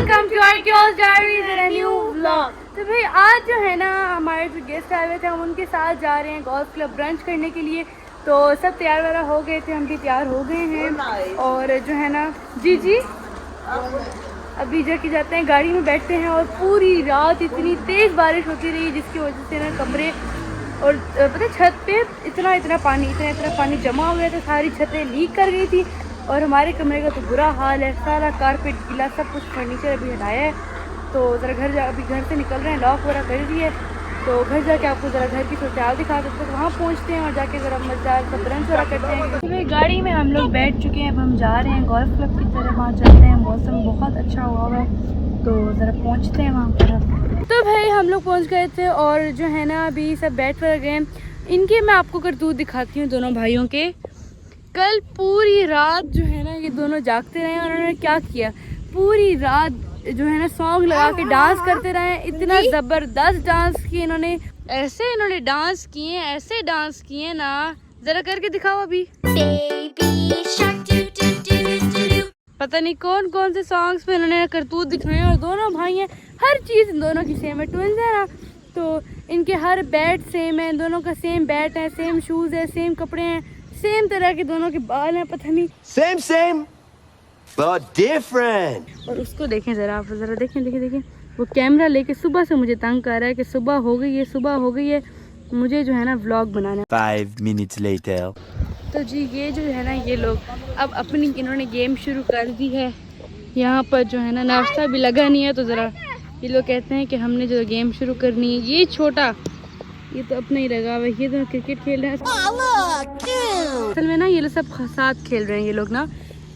Welcome to our chaos diaries and new vlog. तो भाई आज जो है ना हमारे जो गेस्ट आए हुए थे हम उनके साथ जा रहे हैं गोल्फ क्लब ब्रंच करने के लिए। तो सब तैयार वगैरह हो गए थे, हम भी तैयार हो गए हैं और जो है ना जी अभी जाके जाते हैं, गाड़ी में बैठते हैं और पूरी रात इतनी तेज़ बारिश होती रही जिसकी वजह से ना कमरे और पता छत पे इतना पानी जमा हो गया था, सारी छतें लीक कर गई थी और हमारे कमरे का तो बुरा हाल है, सारा कारपेट गीला, सब कुछ फर्नीचर अभी हटाया है। तो ज़रा अभी घर से निकल रहे हैं, लॉक वगैरह कर दिए, तो घर जाके आपको ज़रा घर की सूरत दिखा देते हैं। वहाँ पहुँचते हैं और जाके ज़रा मज़ेदार सा ब्रंच वगैरह करते हैं। तो गाड़ी में हम लोग बैठ चुके हैं, अब हम जा रहे हैं गोल्फ क्लब की तरफ, वहाँ चलते हैं, मौसम बहुत अच्छा हुआ है तो ज़रा पहुँचते हैं वहाँ पर। तो भाई हम लोग पहुँच गए थे और जो है ना अभी सब बैठ कर गए। इनके मैं आपको करतूत दिखाती हूँ दोनों भाइयों के। कल पूरी रात जो है ना ये दोनों जागते रहे और उन्होंने क्या किया, पूरी रात जो है ना सॉन्ग लगा के डांस करते रहे। इतना ज़बरदस्त डांस किए इन्होंने डांस किए, ऐसे डांस किए ना, ज़रा करके दिखाओ अभी। पता नहीं कौन कौन से सॉन्ग्स पे इन्होंने करतूत दिखाए और दोनों भाई हैं, हर चीज़ इन दोनों की सेम है, ट्विन्स है ना, तो इनके हर बैट सेम है, दोनों का सेम बैट है, सेम शूज़ है, सेम कपड़े हैं, सेम तरह के दोनों के बाल हैं, पता नहीं सेम but different। और उसको देखें ज़रा, आप ज़रा देखें वो कैमरा लेके सुबह से मुझे तंग कर रहा है कि सुबह हो गई है मुझे जो है ना व्लॉग बनाना है। 5 minutes later। तो जी ये जो है ना ये लोग अब अपनी इन्होंने गेम शुरू कर दी है। यहाँ पर जो है ना नाश्ता भी लगा नहीं है, तो ज़रा ये लोग कहते हैं कि हमने जो गेम शुरू करनी है। ये छोटा ये तो अपना ही लगा हुआ है, ये तो क्रिकेट खेल रहे हैं असल में ना, ये लोग सब साथ खेल रहे हैं ये लोग ना।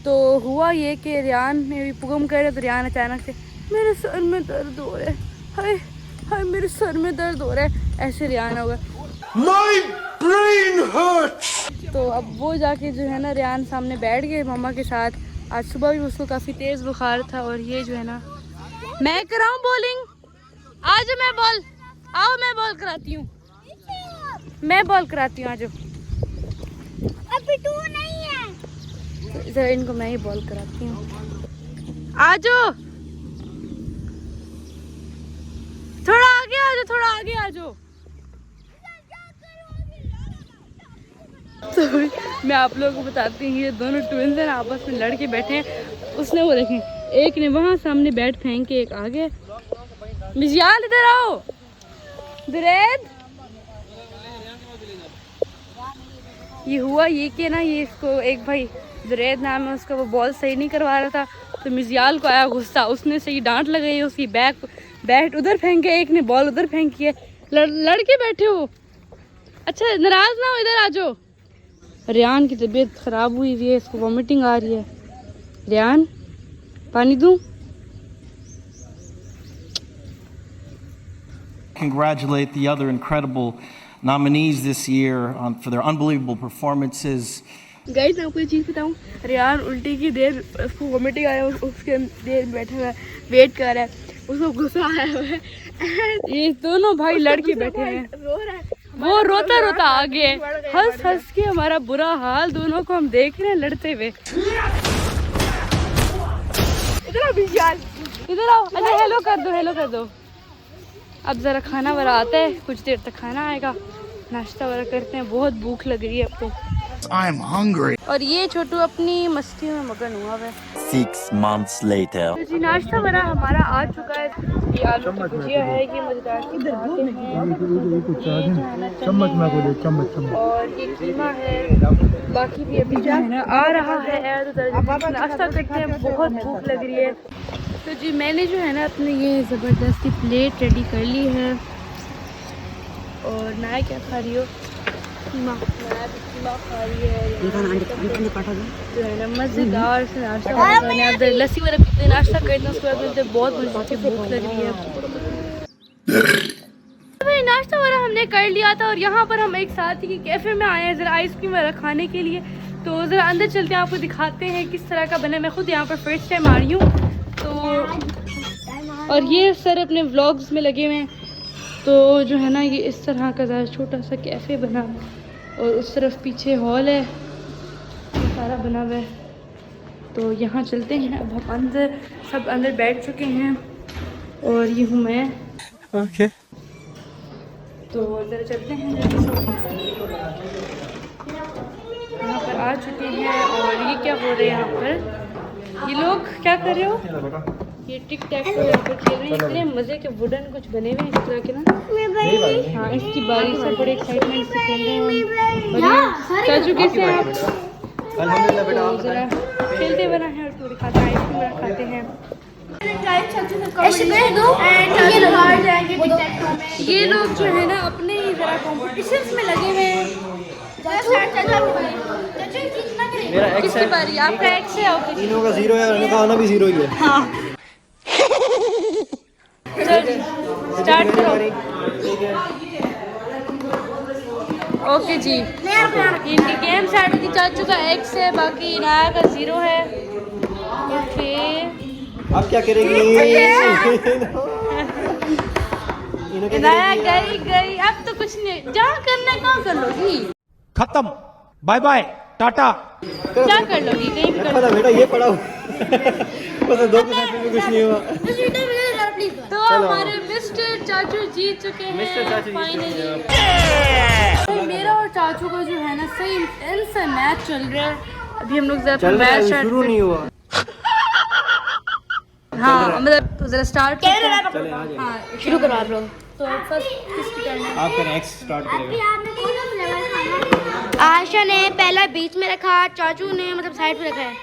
तो हुआ ये कि रियान ने भी पुगम कर रहे, तो रियान अचानक से मेरे सर में दर्द हो रहा है, हाय मेरे सर में दर्द हो रहा है, ऐसे रियान होगा My brain hurts। तो अब वो जाके जो है ना रियान सामने बैठ गए मम्मा के साथ। आज सुबह भी उसको काफ़ी तेज़ बुखार था और ये जो है ना मैं कराऊँ बॉलिंग, आज मैं बॉल कराती हूँ, मैं बॉल कराती हूँ, आज अभी तू नहीं है, ज़रा इनको मैं ही बॉल कराती हूँ। आजो थोड़ा आगे आजो। तो मैं आप लोगों को बताती हूँ, ये दोनों ट्विन्स हैं, आपस में लड़के बैठे हैं। उसने वो देखें, एक ने वहाँ सामने बैट फेंक के एक आगे। मिजियाल इधर आओ, दुरैद। ये हुआ ये कि ना ये इसको एक भाई दुरैद नाम है उसका, वो बॉल सही नहीं करवा रहा था, तो मिजियाल को आया गुस्सा, उसने सही डांट लगाई, उसकी बैट उधर फेंके, एक ने बॉल उधर फेंकी है। लड़के बैठे हो, अच्छा नाराज ना हो, इधर आ जाओ। रियान की तबीयत ख़राब हुई है, इसको वॉमिटिंग आ रही है। रियान पानी दूं? Congratulate the other incredible nominees this year for their unbelievable performances. Guys मैं आपको एक चीज़ बताऊं, रियान उल्टी की देर उसको वॉमिटिंग आया, उसके देर बैठा हुआ वेट कर रहा है, उसको गुस्सा आया हुआ है। ये दोनों भाई लड़के बैठे हैं, वो रोता आ गए, हंस के हमारा बुरा हाल, दोनों को हम देख रहे हैं लड़ते हुए। इधर आओ, अच्छा हेलो कर दो। अब ज़रा खाना वगैरह आता है, कुछ देर तक खाना आएगा, नाश्ता वगैरह करते हैं, बहुत भूख लग रही है अब तो। I'm hungry। और ये छोटू अपनी मस्ती में मगन हुआ है। 6 months later। तो जी नाश्ता वगैरह हमारा आ चुका है, ये आलू की भुजिया है, ये मजेदार सी पराठे हैं, और ये कीमा है, बाकी भी अभी जो है ना आ रहा है। तो नाश्ता करते हैं, बहुत भूख लग रही है। तो जी मैंने जो है ना अपने ये ज़बरदस्ती प्लेट रेडी कर ली है और मैं क्या खा रही हो, कीमा खा रही है जो है ना मज़ेदार से नाश्ता करना है। अब लस्सी वगैरह पीते नाश्ता करते हैं, उसके बाद मिलते बहुत मुझे भूख लग रही है। भाई नाश्ता वगैरह हमने कर लिया था और यहाँ पर हम एक साथ ही कैफ़े में आए हैं ज़रा आइसक्रीम वगैरह खाने के लिए। तो ज़रा अंदर चलते हैं, आपको दिखाते हैं किस तरह का बना। मैं खुद यहाँ पर फर्स्ट टाइम आ रही हूँ, तो और ये सर अपने व्लॉग्स में लगे हुए हैं। तो जो है ना ये इस तरह का ज़रा छोटा सा कैफ़े बना और उस तरफ पीछे हॉल है, ये सारा बना हुआ है। तो यहाँ चलते हैं। अब हम अंदर सब अंदर बैठ चुके हैं और ये हूँ मैं। ओके। तो ज़रा चलते हैं जल्दी से। यहाँ पर आ चुके हैं और ये क्या हो रहा है यहाँ पर, ये लोग क्या कर रहे हो? ये टिक टैक को यहाँ पर खेल रहे हैं। इतने मज़े के वुडन कुछ बने हुए हैं इस तरह के ना। हाँ, इसकी बारी से बड़े एक्साइटमेंट से खेल रहे हैं। और ये चाचू कैसे हैं आप? तो ज़रा खेलते बना है और थोड़ी खाते हैं, आइसक्रीम खाते हैं। ये लोग जो है ना अपने ही ज़रा कॉम्पिटिशन्स में लगे हुए हैं। किसकी बारी? आपका एक्स है और तीनों का 0 है, उनका आना भी 0 ही है। हाँ, स्टार्ट करो। ओके जी, इनकी गेम स्टार्ट हुई थी। चाचू का एक्स है, बाकी इनाया का 0 है। ओके, अब क्या करेंगे? इनाया गई। अब तो कुछ नहीं, जहाँ करना है कहाँ कर लोगी। खत्म, बाय बाय, टाटा। क्या कर लोगी, कहीं भी कर पता लोगी। बेटा ये पड़ा पता 2 के साथ में कुछ नहीं हुआ। तो हमारे मिस्टर चाचू जीत चुके हैं फाइनली। मेरा और चाचू का जो है ना सही इंटेंस मैच चल रहा है। अभी हम लोग जरा मैच शुरू नहीं हुआ। हाँ, मतलब जरा स्टार्ट हाँ शुरू करो आप लोग। तो फर्स्ट किसकी टर्न है? आप करें, एक्स स्टार्ट करेगा। आशा ने पहला बीच में रखा, चाचू ने मतलब साइड पे रखा है।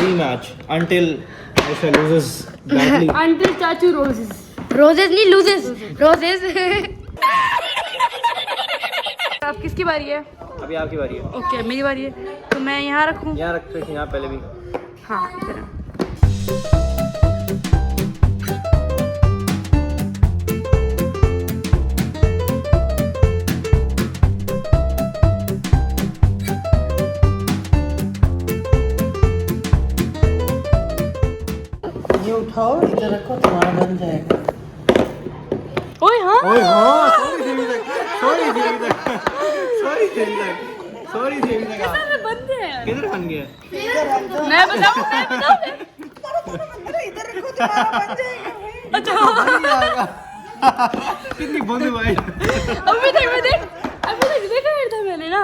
Rematch until Aisha loses badly. Until चाचू रोजेस नहीं लूजेस, रोजेस। अब किसकी बारी है? अभी आपकी बारी है। ओके, मेरी बारी है। तो मैं यहाँ रखूँ? यहाँ रखते थे, यहाँ पहले भी। हाँ, इधर। ये उठाओ, इधर रखो, तुम्हारा बन जाएगा। ओए हाँ, ओए हाँ, सॉरी कैसे बंद है? किधर बन गया? मैं बताऊँ? अच्छा, कितनी बंद भाई। अभी तक देखा था मैंने ना।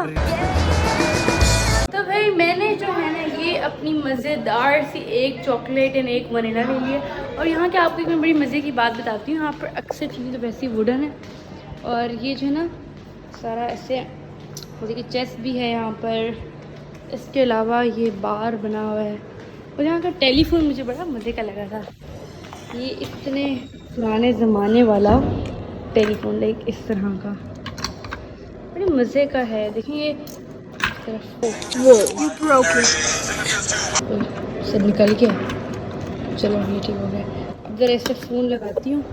तो भाई मैंने जो है ना ये अपनी मज़ेदार सी एक चॉकलेट एंड एक वनीला ले लिया। और यहाँ के आपको एक मैं बड़ी मज़े की बात बताती हूँ। यहाँ पर अक्सर चीज़ें तो वैसी वुडन है और ये जो है ना सारा ऐसे, देखिए चेस्ट भी है यहाँ पर। इसके अलावा ये बार बना हुआ है। और यहाँ का टेलीफोन मुझे बड़ा मज़े का लगा था। ये इतने पुराने ज़माने वाला टेलीफोन, लाइक इस तरह का, बड़े मज़े का है। देखिए ये सब निकल गया। चलो ये ठीक हो गया। अब जरा ऐसे फ़ोन लगाती हूँ,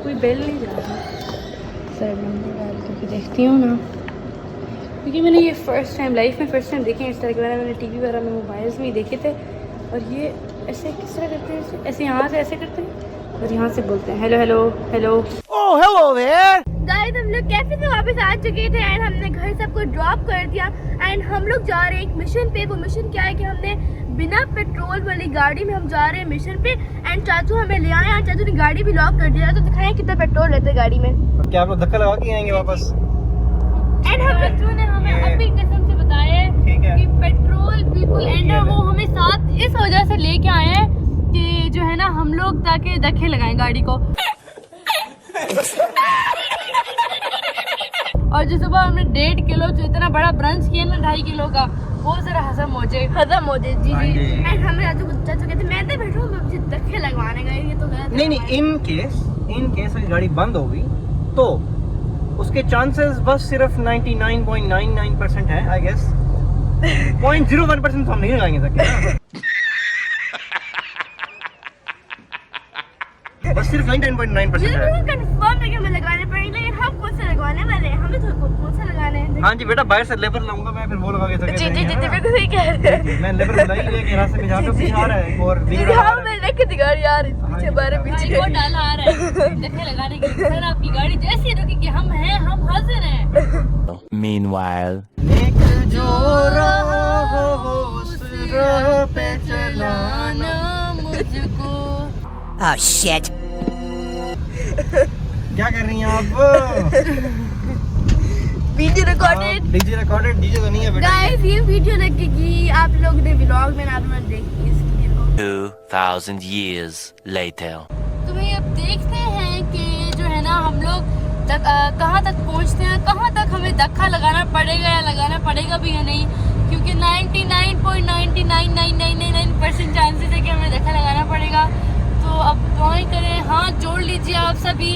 कोई बेल नहीं जा रहा। सर नंबर डाल करके देखती हूँ ना, क्योंकि मैंने ये फ़र्स्ट टाइम लाइफ में देखे हैं इस तरह के। मैंने टीवी वगैरह में मोबाइल्स में ही देखे थे। और ये ऐसे किस तरह करते हैं? ऐसे यहाँ से ऐसे करते हैं और यहाँ से बोलते हैं hello hello hello. Oh hello there. Guys हम लोग कैफे से वापस आ चुके थे एंड हमने घर सबको ड्रॉप कर दिया एंड हम लोग जा रहे हैं एक मिशन पे। वो मिशन क्या है कि हमने बिना पेट्रोल वाली गाड़ी में हम जा रहे हैं मिशन पे एंड चाचू हमें ले आए और चाचू ने गाड़ी भी लॉक कर दिया। तो दिखाएं कितना पेट्रोल लेते हैं गाड़ी में। क्या आप लोग धक्का लगा के आएंगे वापस? एंड चाचू ने हमें अभी कसम से बताया है कि पेट्रोल बिल्कुल एंड वो हमें साथ इस वजह से लेके आए हैं कि जो है ना हम लोग ताकि धक्के लगाएं गाड़ी को। और जो सुबह हमने 1.5 किलो जो इतना बड़ा ब्रंच किया ना 2.5 किलो का, वो जरा हजम हो जाए जी। एंड हमें चाचू कहते मैं तो बैठूं, मुझे धक्के लगवाने गए। ये तो गलत है। नहीं, इन केस अगर गाड़ी बंद हो गई तो उसके चांसेस बस सिर्फ 99.99% है आई गेस। 0.01% तो हम नहीं लगाएंगे धक्के। बस सिर्फ 99.9% है। कंफर्म है कि हमें लगाने पड़ेंगे, लेकिन हम कौन से लगवाने वाले हैं? हमें तो कौन सा लगाने हैं? हाँ जी बेटा, बाहर से लेबर लाऊंगा मैं, फिर वो लगा के सके। जी बिल्कुल सही कह रहे हैं। मैं लेबर बुलाई लेके रास्ते में जहाँ पे पीछे आ रहा है एक और दीदी हाँ मैं देख के दिखा रही यार, पीछे हमारे पीछे वो डाला आ रहा है देखे लगाने के लिए। सर आपकी गाड़ी जैसी रुकेगी हम हैं, हम हाजिर हैं। Meanwhile, एक जो राह हो उस राह पे चलाना मुझको Oh shit. क्या कर रही हैं आप? Video recorded DJ recorded, DJ तो नहीं है बेटा। गाइस, ये वीडियो लगेगी आप लोग ने व्लॉग में, आप लोग देखिए इस वीडियो को। 2000 years later. तो भाई अब देखते हैं कि जो है ना हम लोग कहाँ तक पहुँचते हैं, कहाँ तक हमें धक्का लगाना पड़ेगा या लगाना पड़ेगा भी या नहीं, क्योंकि 99.99999% चांसेस है कि हमें धक्का लगाना पड़ेगा। तो अब दुआएं करें, हाथ जोड़ लीजिए आप सभी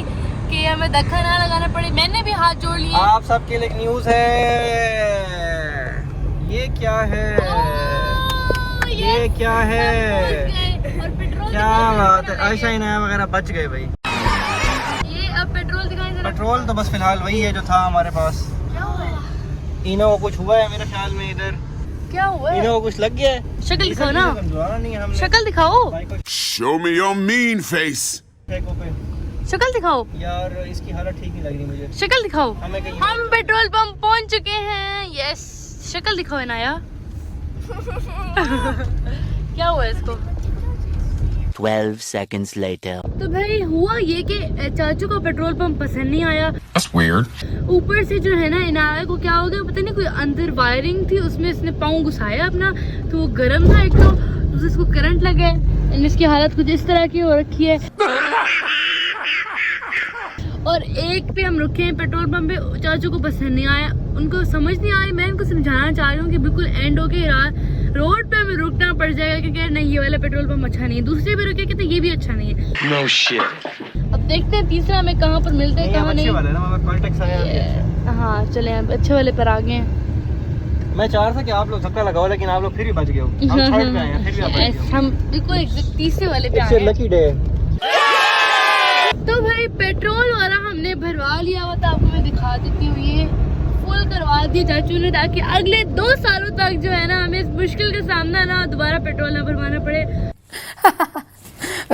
कि हमें धक्का ना लगाना पड़े। मैंने भी हाथ जोड़ लिए। आप सबके लिए न्यूज़ है। ये क्या है? ये क्या है? और पेट्रोल क्या बात है, आयशा इनाया वगैरह बच गए भाई। ये अब पेट्रोल दिखाएं जरा। पेट्रोल तो बस फिलहाल वही है जो था हमारे पास। क्या हुआ है? इनो को कुछ हुआ है मेरे ख्याल में, इधर क्या हुआ है? इनो को कुछ लग गया है। शक्ल दिखाओ ना, समझाना नहीं है हमने। शक्ल दिखाओ, बाइक को Show me your mean face. फेंको पे। शक्ल दिखाओ, यार इसकी हालत ठीक नहीं लग रही मुझे। शक्ल दिखाओ। हमें कहीं हम पेट्रोल पंप पहुंच चुके हैं। यस, शक्ल दिखाओ इनाया। क्या हुआ इसको? 12 seconds later. तो भाई हुआ ये कि चाचू को पेट्रोल पंप पसंद नहीं आया। That's weird. ऊपर से जो है ना इनाया को क्या हो गया पता नहीं, कोई अंदर वायरिंग थी उसमें इसने पाँव घुसाया अपना, तो वो गर्म था एक तो इसको करंट लगा है। इसकी हालत कुछ इस तरह की हो रखी है। और एक पे हम रुके हैं पेट्रोल पंप पे, चाचू को पसंद नहीं आया, उनको समझ नहीं आ रही। मैं इनको समझाना चाह रही हूँ कि बिल्कुल एंड हो के रोड पे हमें रुकना पड़ जाएगा, क्योंकि नहीं ये वाला पेट्रोल पंप अच्छा नहीं है। दूसरे पे रुके तो ये भी अच्छा नहीं है। No shit. अब देखते हैं तीसरा हमें कहाँ पर मिलते हैं, कहाँ अच्छे नहीं। वाले ना, हमारा कॉन्टेक्ट आया है। हाँ चले हम अच्छे वाले पर आ गए हैं। मैं चाह रहा था कि आप लोग धक्का लगाओ, लेकिन आप लोग फिर भी बच गए हो। हम थर्ड पे आए हैं, फिर भी आप बच गए हो। हम बिल्कुल exact तीसरे वाले पे आए हैं। Lucky day. तो भाई पेट्रोल वाला हमने भरवा लिया हुआ था, आपको मैं दिखा देती हूँ। ये फुल करवा दिया चाचू ने, ताकि अगले 2 सालों तक जो है ना हमें इस मुश्किल का सामना ना दोबारा पेट्रोल ना भरवाना पड़े।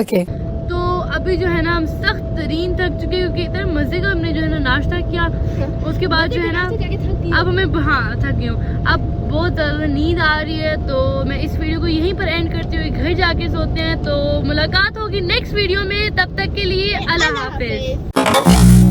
Okay. तो अभी जो है ना हम सख्त तरीन थक चुके हैं, क्योंकि इतना मजे का हमने जो है ना नाश्ता किया। उसके बाद जो है ना अब हमें हाँ थक गई हूँ, अब बहुत ज़्यादा नींद आ रही है। तो मैं इस वीडियो को यहीं पर एंड करती हुई घर जाके सोते हैं। तो मुलाकात होगी नेक्स्ट वीडियो में, तब तक के लिए अल्लाह हाफिज।